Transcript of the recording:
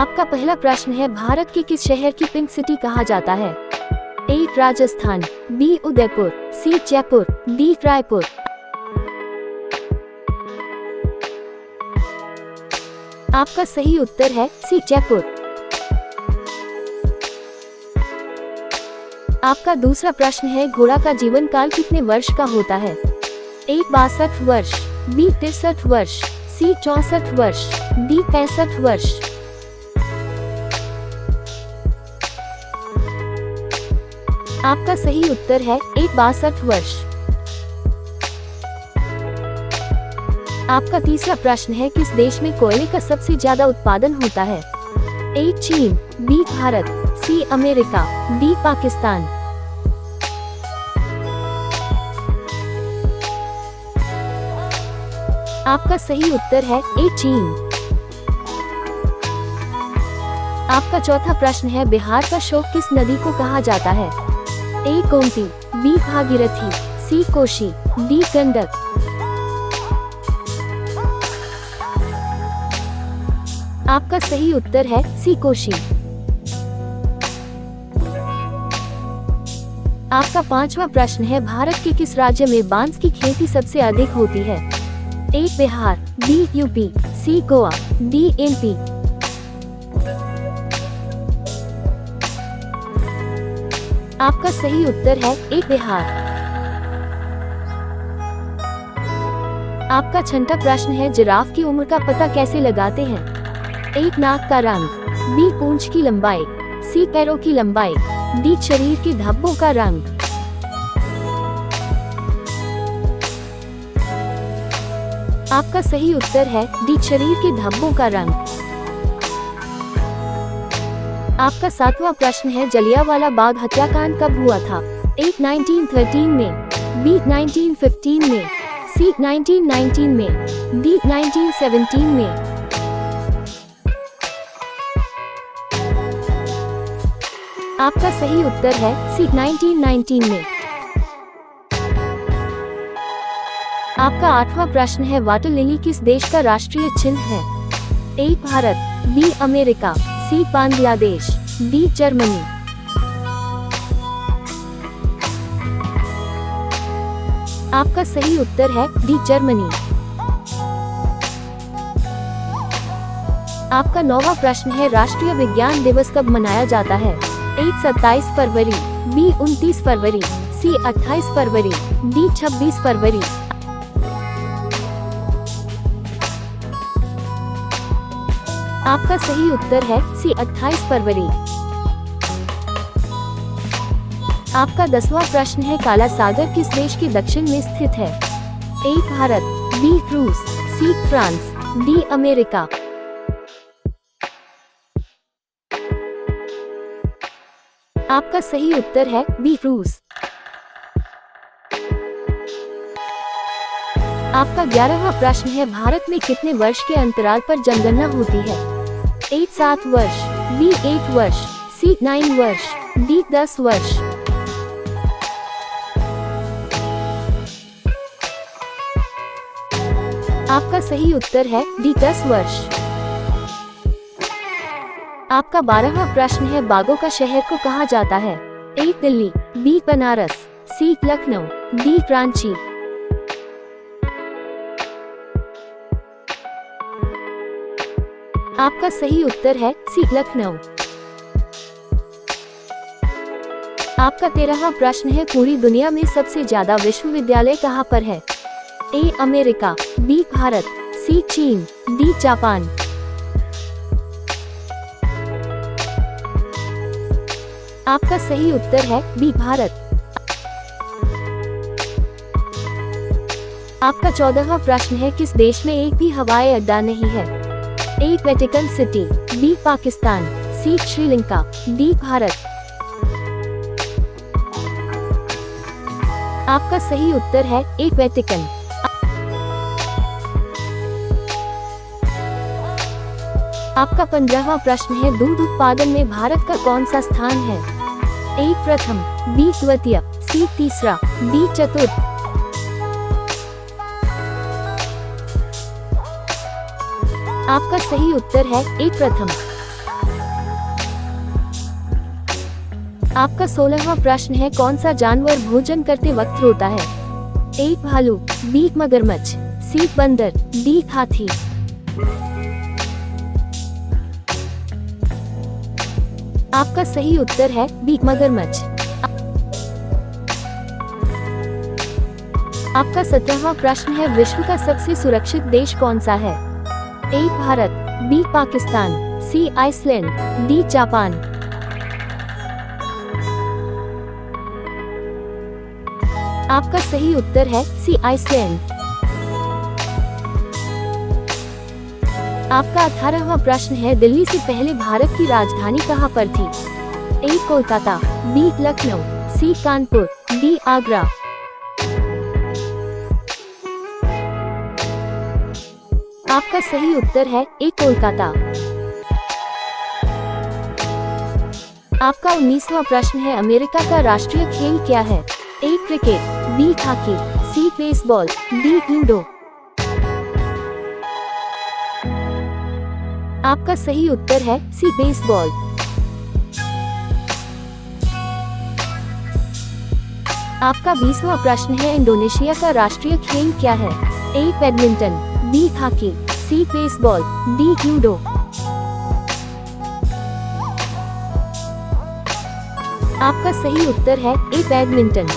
आपका पहला प्रश्न है, भारत के किस शहर की पिंक सिटी कहा जाता है? ए राजस्थान, बी उदयपुर, सी जयपुर, डी रायपुर। आपका सही उत्तर है सी जयपुर। आपका दूसरा प्रश्न है, घोड़ा का जीवन काल कितने वर्ष का होता है? ए 62 वर्ष, बी 63 वर्ष, सी 64 वर्ष, डी 65 वर्ष। आपका सही उत्तर है ए 62 वर्ष। आपका तीसरा प्रश्न है, किस देश में कोयले का सबसे ज्यादा उत्पादन होता है? ए चीन, B Bharat, C America, D Pakistan. आपका सही उत्तर है ए चीन। आपका चौथा प्रश्न है, बिहार का शोक किस नदी को कहा जाता है? ए गोमती, बी भागीरथी, सी कोशी, डी गंडक। आपका सही उत्तर है सी कोशी। आपका पांचवा प्रश्न है, भारत के किस राज्य में बांस की खेती सबसे अधिक होती है? ए बिहार, बी यूपी, सी गोवा, डी एमपी। आपका सही उत्तर है ए बिहार। आपका छठा प्रश्न है, जिराफ की उम्र का पता कैसे लगाते हैं? एक नाक का रंग, बी पूंछ की लंबाई, सी पैरों की लंबाई, डी शरीर के धब्बों का रंग। आपका सही उत्तर है डी शरीर के धब्बों का रंग। आपका सातवां प्रश्न है, जलियांवाला बाग हत्याकांड कब हुआ था? ए 1913 में, बी 1915 में, सी 1919 में, डी 1917 में। आपका सही उत्तर है सी 1919 में। आपका आठवां प्रश्न है, वाटर लिली किस देश का राष्ट्रीय चिन्ह है? ए भारत, बी अमेरिका, सी बांग्लादेश, डी जर्मनी। आपका सही उत्तर है डी जर्मनी। आपका नौवां प्रश्न है, राष्ट्रीय विज्ञान दिवस कब मनाया जाता है? ए 27 फरवरी, बी 29 फरवरी, सी 28 फरवरी, डी 26 फरवरी। आपका सही उत्तर है सी 28 फरवरी। आपका 10वां प्रश्न है, काला सागर किस देश के दक्षिण में स्थित है? ए भारत, बी रूस, सी फ्रांस, डी अमेरिका। आपका सही उत्तर है बी रूस। आपका 11वां प्रश्न है, भारत में कितने वर्ष के अंतराल पर जनगणना होती है? ए 7 वर्ष, बी 8 वर्ष, सी 9 वर्ष, डी 10 वर्ष। आपका सही उत्तर है डी 10 वर्ष। आपका 12वां प्रश्न है, बागों का शहर को कहा जाता है? ए दिल्ली, बी बनारस, सी लखनऊ, डी रांची। आपका सही उत्तर है सी लखनऊ। आपका 13वां प्रश्न है, पूरी दुनिया में सबसे ज्यादा विश्वविद्यालय कहाँ पर है? ए अमेरिका, बी भारत, सी चीन, डी जापान। आपका सही उत्तर है बी भारत। आपका 14वां प्रश्न है, किस देश में एक भी हवाई अड्डा नहीं है? ए वेटिकन सिटी, बी पाकिस्तान, सी श्रीलंका, डी भारत। आपका सही उत्तर है ए वेटिकन। आपका 15वां प्रश्न है, दूध उत्पादन में भारत का कौन सा स्थान है? ए प्रथम, बी द्वितीय, सी तीसरा, डी चतुर्थ। आपका सही उत्तर है ए प्रथम। आपका 16वां प्रश्न है, कौन सा जानवर भोजन करते वक्त रोता है? ए भालू, बी मगरमच्छ, सी बंदर, डी हाथी। आपका सही उत्तर है बी मगरमच्छ। आपका 17वां प्रश्न है, विश्व का सबसे सुरक्षित देश कौन सा है? ए भारत, बी पाकिस्तान, सी आइसलैंड, डी जापान। आपका सही उत्तर है सी आइसलैंड। आपका 18वां प्रश्न है, दिल्ली से पहले भारत की राजधानी कहाँ पर थी? ए कोलकाता, बी लखनऊ, सी कानपुर, डी आगरा। आपका सही उत्तर है ए कोलकाता। आपका 19वां प्रश्न है, अमेरिका का राष्ट्रीय खेल क्या है? ए क्रिकेट, बी हॉकी, सी बेसबॉल, डी जूडो। आपका सही उत्तर है सी बेसबॉल। आपका 20वां प्रश्न है, इंडोनेशिया का राष्ट्रीय खेल क्या है? A badminton, B hockey, C baseball, D judo. आपका सही उत्तर है ए बैडमिंटन।